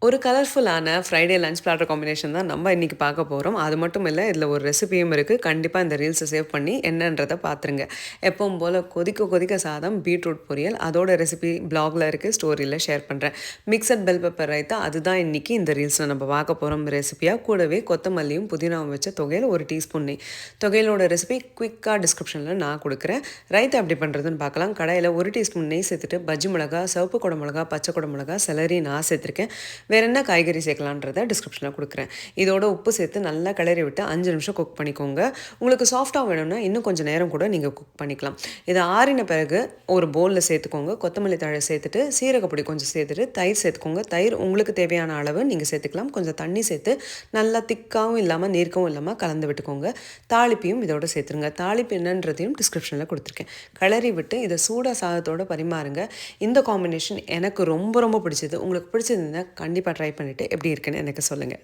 ஒரு கலர்ஃபுல்லான Friday lunch platter combination தான் நம்ம இன்றைக்கி பார்க்க போகிறோம். அது மட்டும் இல்லை, இதில் ஒரு ரெசிபியும் இருக்குது. கண்டிப்பாக இந்த ரீல்ஸை சேவ் பண்ணி என்னன்றதை பார்த்துருங்க. எப்பவும் போல் கொதிக்க கொதிக்க சாதம், பீட்ரூட் பொரியல், அதோட ரெசிபி பிளாகில் இருக்குது, ஸ்டோரியில் ஷேர் பண்ணுறேன். மிக்சட் பெல் பெப்பர் ரைத்தா, அதுதான் இன்றைக்கி இந்த ரீல்ஸில் நம்ம பார்க்க போகிறோம் ரெசிபியாக. கூடவே கொத்தமல்லியும் புதினாவும் வச்ச தொகையில் ஒரு டீஸ்பூன் நெய். தொகையிலோட ரெசிபி குயிக்காக டிஸ்கிரிப்ஷனில் நான் கொடுக்குறேன். ரைத்தா எப்படி பண்ணுறதுன்னு பார்க்கலாம். கடாயில் ஒரு டீஸ்பூன் நெய் சேர்த்துட்டு பஜ்ஜி மிளகா, சிவப்பு குடை மிளகா, பச்சை குடை மிளகா, செலரி நான் சேர்த்துருக்கேன். வேறு என்ன காய்கறி சேர்க்கலான்றதை டிஸ்கிரிப்ஷனில் கொடுக்குறேன். இதோட உப்பு சேர்த்து நல்லா கிளறி விட்டு 5 நிமிஷம் குக் பண்ணிக்கோங்க. உங்களுக்கு சாஃப்டாக வேணும்னா இன்னும் கொஞ்சம் நேரம் கூட நீங்கள் குக் பண்ணிக்கலாம். இதை ஆறின பிறகு ஒரு பவுலில் சேர்த்துக்கோங்க. கொத்தமல்லி தழை சேர்த்துட்டு சீரகப்பொடி கொஞ்சம் சேர்த்துட்டு தயிர் சேர்த்துக்கோங்க. தயிர் உங்களுக்கு தேவையான அளவு நீங்கள் சேர்த்துக்கலாம். கொஞ்சம் தண்ணி சேர்த்து நல்லா திக்காகவும் இல்லாமல் நீர்க்கவும் இல்லாமல் கலந்து விட்டுக்கோங்க. தாளிப்பையும் இதோட சேர்த்துருங்க. தாளிப்பு என்னன்றதையும் டிஸ்கிரிப்ஷனில் கொடுத்துருக்கேன். கிளறி விட்டு இதை சூடாக சாதத்தோடு பரிமாறுங்க. இந்த காம்பினேஷன் எனக்கு ரொம்ப ரொம்ப பிடிச்சது. உங்களுக்கு பிடிச்சதுன்னா கண்டிப்பாக ட்ரை பண்ணிவிட்டு எப்படி இருக்குன்னு எனக்கு சொல்லுங்கள்.